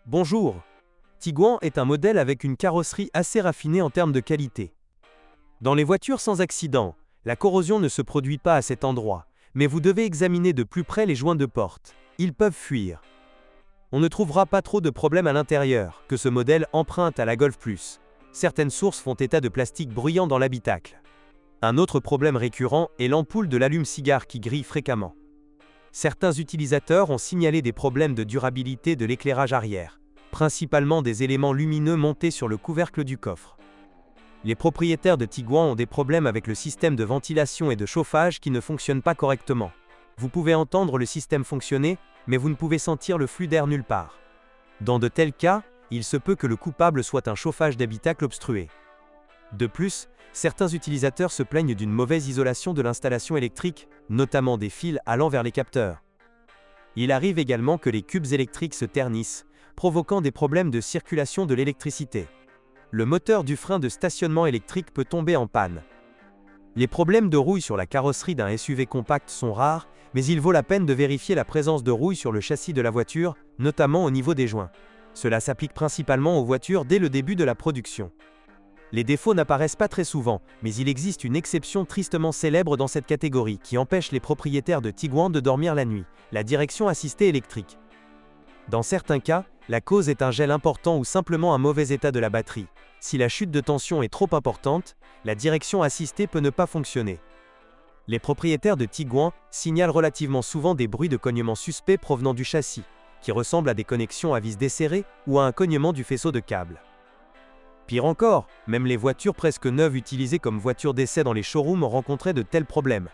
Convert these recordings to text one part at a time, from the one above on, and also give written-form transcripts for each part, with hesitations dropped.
Bonjour. Tiguan est un modèle avec une carrosserie assez raffinée en termes de qualité. Dans les voitures sans accident, la corrosion ne se produit pas à cet endroit, mais vous devez examiner de plus près les joints de porte. Ils peuvent fuir. On ne trouvera pas trop de problèmes à l'intérieur, que ce modèle emprunte à la Golf Plus. Certaines sources font état de plastique bruyant dans l'habitacle. Un autre problème récurrent est l'ampoule de l'allume-cigare qui grille fréquemment. Certains utilisateurs ont signalé des problèmes de durabilité de l'éclairage arrière, principalement des éléments lumineux montés sur le couvercle du coffre. Les propriétaires de Tiguan ont des problèmes avec le système de ventilation et de chauffage qui ne fonctionne pas correctement. Vous pouvez entendre le système fonctionner, mais vous ne pouvez sentir le flux d'air nulle part. Dans de tels cas, il se peut que le coupable soit un chauffage d'habitacle obstrué. De plus, certains utilisateurs se plaignent d'une mauvaise isolation de l'installation électrique, notamment des fils allant vers les capteurs. Il arrive également que les cubes électriques se ternissent, provoquant des problèmes de circulation de l'électricité. Le moteur du frein de stationnement électrique peut tomber en panne. Les problèmes de rouille sur la carrosserie d'un SUV compact sont rares, mais il vaut la peine de vérifier la présence de rouille sur le châssis de la voiture, notamment au niveau des joints. Cela s'applique principalement aux voitures dès le début de la production. Les défauts n'apparaissent pas très souvent, mais il existe une exception tristement célèbre dans cette catégorie qui empêche les propriétaires de Tiguan de dormir la nuit, la direction assistée électrique. Dans certains cas, la cause est un gel important ou simplement un mauvais état de la batterie. Si la chute de tension est trop importante, la direction assistée peut ne pas fonctionner. Les propriétaires de Tiguan signalent relativement souvent des bruits de cognement suspects provenant du châssis, qui ressemblent à des connexions à vis desserrées ou à un cognement du faisceau de câble. Pire encore, même les voitures presque neuves utilisées comme voitures d'essai dans les showrooms ont rencontré de tels problèmes.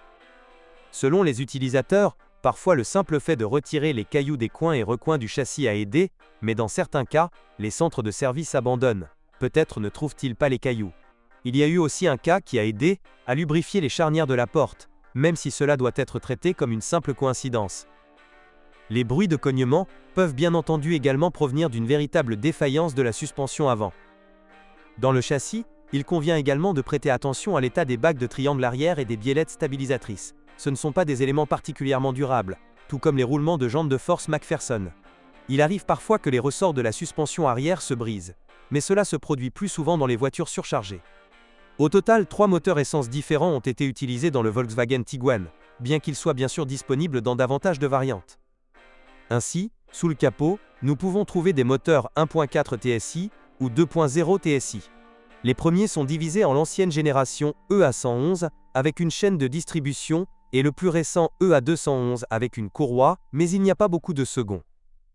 Selon les utilisateurs, parfois le simple fait de retirer les cailloux des coins et recoins du châssis a aidé, mais dans certains cas, les centres de service abandonnent. Peut-être ne trouvent-ils pas les cailloux. Il y a eu aussi un cas qui a aidé à lubrifier les charnières de la porte, même si cela doit être traité comme une simple coïncidence. Les bruits de cognement peuvent bien entendu également provenir d'une véritable défaillance de la suspension avant. Dans le châssis, il convient également de prêter attention à l'état des bagues de triangle arrière et des biellettes stabilisatrices. Ce ne sont pas des éléments particulièrement durables, tout comme les roulements de jantes de force McPherson. Il arrive parfois que les ressorts de la suspension arrière se brisent, mais cela se produit plus souvent dans les voitures surchargées. Au total, 3 moteurs essence différents ont été utilisés dans le Volkswagen Tiguan, bien qu'ils soient bien sûr disponibles dans davantage de variantes. Ainsi, sous le capot, nous pouvons trouver des moteurs 1.4 TSI ou 2.0 TSI. Les premiers sont divisés en l'ancienne génération EA111 avec une chaîne de distribution et le plus récent EA211 avec une courroie, mais il n'y a pas beaucoup de seconds.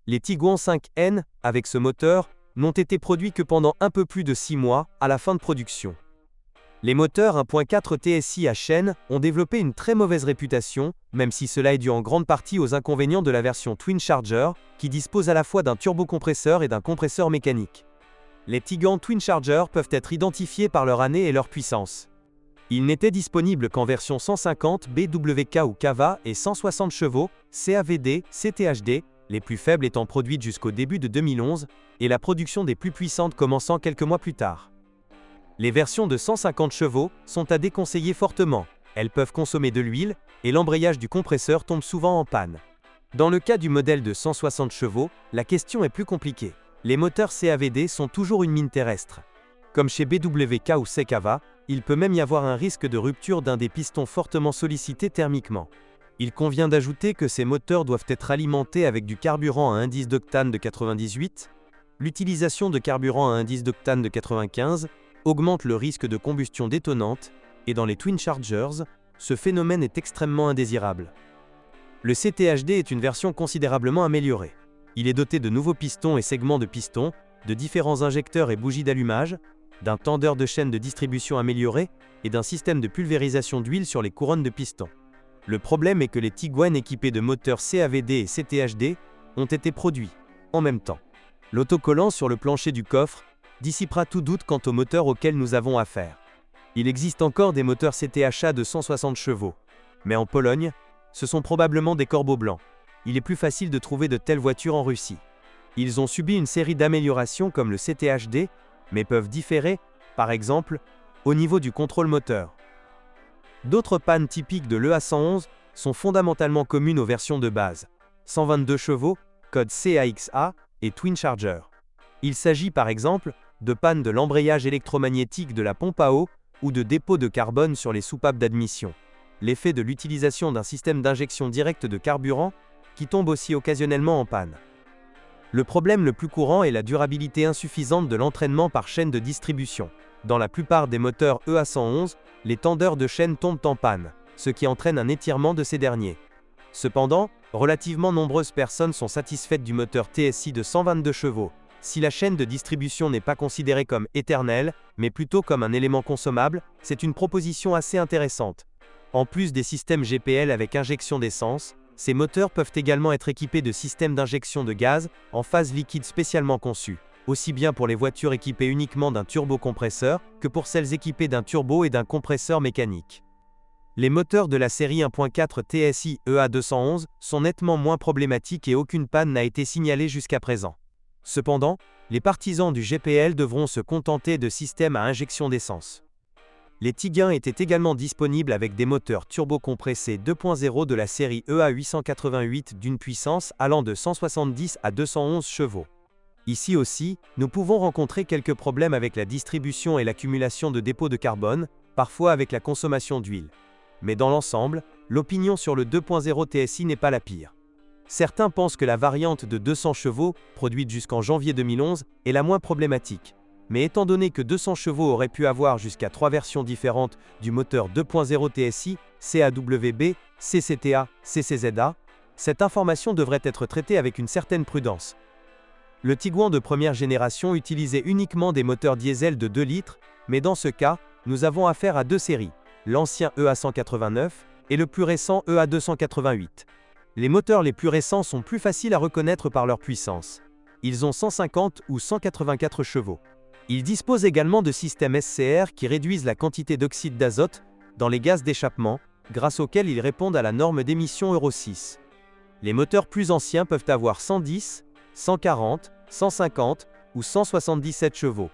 Les Tiguan 5N, avec ce moteur, n'ont été produits que pendant un peu plus de 6 mois à la fin de production. Les moteurs 1.4 TSI à chaîne ont développé une très mauvaise réputation, même si cela est dû en grande partie aux inconvénients de la version Twin Charger, qui dispose à la fois d'un turbocompresseur et d'un compresseur mécanique. Les Tiguan Twin Charger peuvent être identifiés par leur année et leur puissance. Ils n'étaient disponibles qu'en version 150 BWK ou Cava et 160 chevaux, CAVD, CTHD, les plus faibles étant produites jusqu'au début de 2011, et la production des plus puissantes commençant quelques mois plus tard. Les versions de 150 chevaux sont à déconseiller fortement, elles peuvent consommer de l'huile, et l'embrayage du compresseur tombe souvent en panne. Dans le cas du modèle de 160 chevaux, la question est plus compliquée. Les moteurs CAVD sont toujours une mine terrestre. Comme chez BWK ou Cava, il peut même y avoir un risque de rupture d'un des pistons fortement sollicités thermiquement. Il convient d'ajouter que ces moteurs doivent être alimentés avec du carburant à indice d'octane de 98. L'utilisation de carburant à indice d'octane de 95 augmente le risque de combustion détonante, et dans les Twin Chargers, ce phénomène est extrêmement indésirable. Le CTHD est une version considérablement améliorée. Il est doté de nouveaux pistons et segments de pistons, de différents injecteurs et bougies d'allumage, d'un tendeur de chaîne de distribution amélioré et d'un système de pulvérisation d'huile sur les couronnes de pistons. Le problème est que les Tiguan équipés de moteurs CAVD et CTHD ont été produits en même temps. L'autocollant sur le plancher du coffre dissipera tout doute quant au moteur auquel nous avons affaire. Il existe encore des moteurs CTHA de 160 chevaux, mais en Pologne, ce sont probablement des corbeaux blancs. Il est plus facile de trouver de telles voitures en Russie. Ils ont subi une série d'améliorations comme le CTHD, mais peuvent différer, par exemple, au niveau du contrôle moteur. D'autres pannes typiques de l'EA111 sont fondamentalement communes aux versions de base. 122 chevaux, code CAXA, et Twin Charger. Il s'agit par exemple de panne de l'embrayage électromagnétique de la pompe à eau ou de dépôt de carbone sur les soupapes d'admission. L'effet de l'utilisation d'un système d'injection directe de carburant qui tombe aussi occasionnellement en panne. Le problème le plus courant est la durabilité insuffisante de l'entraînement par chaîne de distribution. Dans la plupart des moteurs EA111, les tendeurs de chaîne tombent en panne, ce qui entraîne un étirement de ces derniers. Cependant, relativement nombreuses personnes sont satisfaites du moteur TSI de 122 chevaux, si la chaîne de distribution n'est pas considérée comme éternelle, mais plutôt comme un élément consommable, c'est une proposition assez intéressante. En plus des systèmes GPL avec injection d'essence, ces moteurs peuvent également être équipés de systèmes d'injection de gaz en phase liquide spécialement conçus, aussi bien pour les voitures équipées uniquement d'un turbocompresseur que pour celles équipées d'un turbo et d'un compresseur mécanique. Les moteurs de la série 1.4 TSI EA211 sont nettement moins problématiques et aucune panne n'a été signalée jusqu'à présent. Cependant, les partisans du GPL devront se contenter de systèmes à injection d'essence. Les Tigans étaient également disponibles avec des moteurs turbocompressés 2.0 de la série EA888 d'une puissance allant de 170 à 211 chevaux. Ici aussi, nous pouvons rencontrer quelques problèmes avec la distribution et l'accumulation de dépôts de carbone, parfois avec la consommation d'huile. Mais dans l'ensemble, l'opinion sur le 2.0 TSI n'est pas la pire. Certains pensent que la variante de 200 chevaux, produite jusqu'en janvier 2011, est la moins problématique. Mais étant donné que 200 chevaux auraient pu avoir jusqu'à 3 versions différentes du moteur 2.0 TSI, CAWB, CCTA, CCZA, cette information devrait être traitée avec une certaine prudence. Le Tiguan de première génération utilisait uniquement des moteurs diesel de 2 litres, mais dans ce cas, nous avons affaire à deux séries, l'ancien EA189 et le plus récent EA288. Les moteurs les plus récents sont plus faciles à reconnaître par leur puissance. Ils ont 150 ou 184 chevaux. Ils disposent également de systèmes SCR qui réduisent la quantité d'oxyde d'azote dans les gaz d'échappement, grâce auxquels ils répondent à la norme d'émission Euro 6. Les moteurs plus anciens peuvent avoir 110, 140, 150 ou 177 chevaux.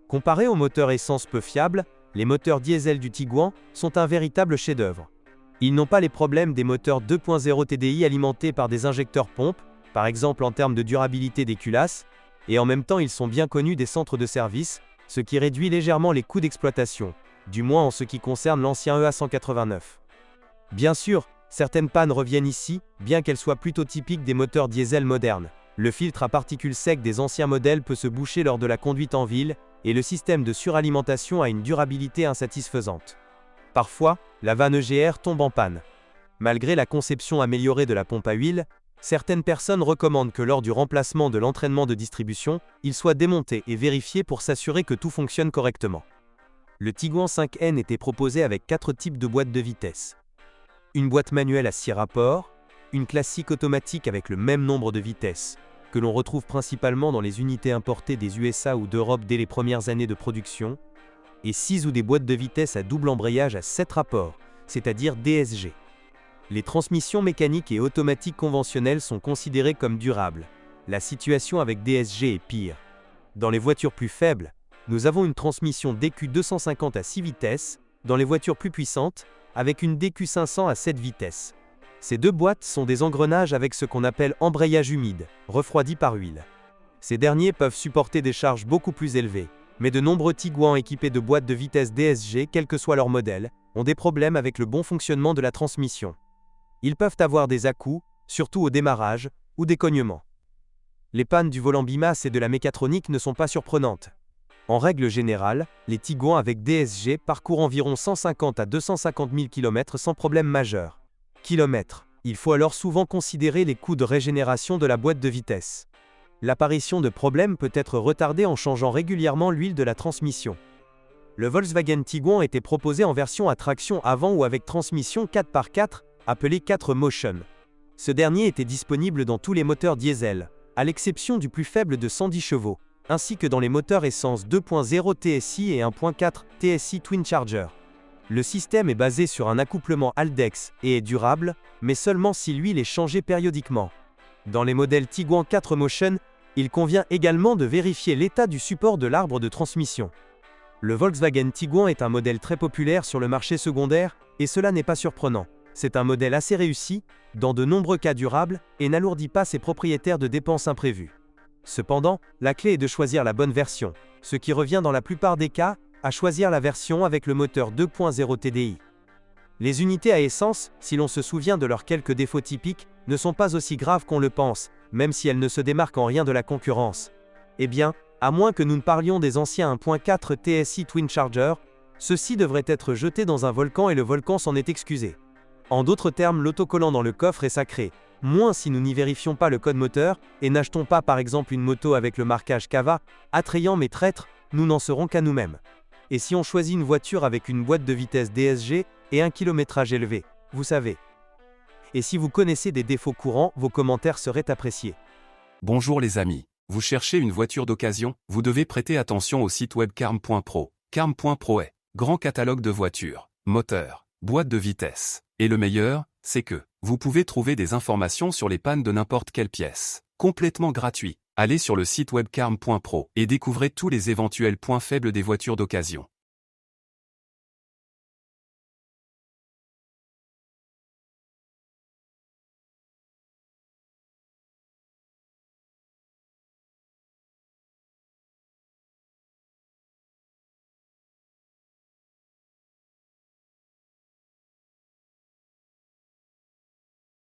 Comparés aux moteurs essence peu fiables, les moteurs diesel du Tiguan sont un véritable chef-d'œuvre. Ils n'ont pas les problèmes des moteurs 2.0 TDI alimentés par des injecteurs pompes, par exemple en termes de durabilité des culasses, et en même temps ils sont bien connus des centres de service, ce qui réduit légèrement les coûts d'exploitation, du moins en ce qui concerne l'ancien EA189. Bien sûr, certaines pannes reviennent ici, bien qu'elles soient plutôt typiques des moteurs diesel modernes. Le filtre à particules secs des anciens modèles peut se boucher lors de la conduite en ville, et le système de suralimentation a une durabilité insatisfaisante. Parfois, la vanne EGR tombe en panne. Malgré la conception améliorée de la pompe à huile, certaines personnes recommandent que lors du remplacement de l'entraînement de distribution, il soit démonté et vérifié pour s'assurer que tout fonctionne correctement. Le Tiguan 5N était proposé avec 4 types de boîtes de vitesse. Une boîte manuelle à 6 rapports, une classique automatique avec le même nombre de vitesses, que l'on retrouve principalement dans les unités importées des USA ou d'Europe dès les premières années de production, et 6 ou des boîtes de vitesse à double embrayage à 7 rapports, c'est-à-dire DSG. Les transmissions mécaniques et automatiques conventionnelles sont considérées comme durables. La situation avec DSG est pire. Dans les voitures plus faibles, nous avons une transmission DQ250 à 6 vitesses, dans les voitures plus puissantes, avec une DQ500 à 7 vitesses. Ces deux boîtes sont des engrenages avec ce qu'on appelle embrayage humide, refroidi par huile. Ces derniers peuvent supporter des charges beaucoup plus élevées, mais de nombreux Tiguan équipés de boîtes de vitesse DSG, quel que soit leur modèle, ont des problèmes avec le bon fonctionnement de la transmission. Ils peuvent avoir des à-coups, surtout au démarrage, ou des cognements. Les pannes du volant bimasse et de la mécatronique ne sont pas surprenantes. En règle générale, les Tiguan avec DSG parcourent environ 150 à 250 000 km sans problème majeur. Il faut alors souvent considérer les coûts de régénération de la boîte de vitesse. L'apparition de problèmes peut être retardée en changeant régulièrement l'huile de la transmission. Le Volkswagen Tiguan était proposé en version à traction avant ou avec transmission 4x4, appelée 4Motion. Ce dernier était disponible dans tous les moteurs diesel, à l'exception du plus faible de 110 chevaux, ainsi que dans les moteurs essence 2.0 TSI et 1.4 TSI Twin Charger. Le système est basé sur un accouplement Haldex et est durable, mais seulement si l'huile est changée périodiquement. Dans les modèles Tiguan 4Motion, il convient également de vérifier l'état du support de l'arbre de transmission. Le Volkswagen Tiguan est un modèle très populaire sur le marché secondaire, et cela n'est pas surprenant. C'est un modèle assez réussi, dans de nombreux cas durables, et n'alourdit pas ses propriétaires de dépenses imprévues. Cependant, la clé est de choisir la bonne version, ce qui revient dans la plupart des cas à choisir la version avec le moteur 2.0 TDI. Les unités à essence, si l'on se souvient de leurs quelques défauts typiques, ne sont pas aussi graves qu'on le pense, même si elles ne se démarquent en rien de la concurrence. Eh bien, à moins que nous ne parlions des anciens 1.4 TSI Twin Charger, ceux-ci devraient être jetés dans un volcan et le volcan s'en est excusé. En d'autres termes, l'autocollant dans le coffre est sacré, moins si nous n'y vérifions pas le code moteur, et n'achetons pas par exemple une moto avec le marquage Cava, attrayant mais traître, nous n'en serons qu'à nous-mêmes. Et si on choisit une voiture avec une boîte de vitesse DSG et un kilométrage élevé, vous savez. Et si vous connaissez des défauts courants, vos commentaires seraient appréciés. Bonjour les amis. Vous cherchez une voiture d'occasion? Vous devez prêter attention au site web carm.pro. Carm.pro est grand catalogue de voitures, moteurs, boîtes de vitesse. Et le meilleur, c'est que vous pouvez trouver des informations sur les pannes de n'importe quelle pièce. Complètement gratuit. Allez sur le site web carm.pro et découvrez tous les éventuels points faibles des voitures d'occasion.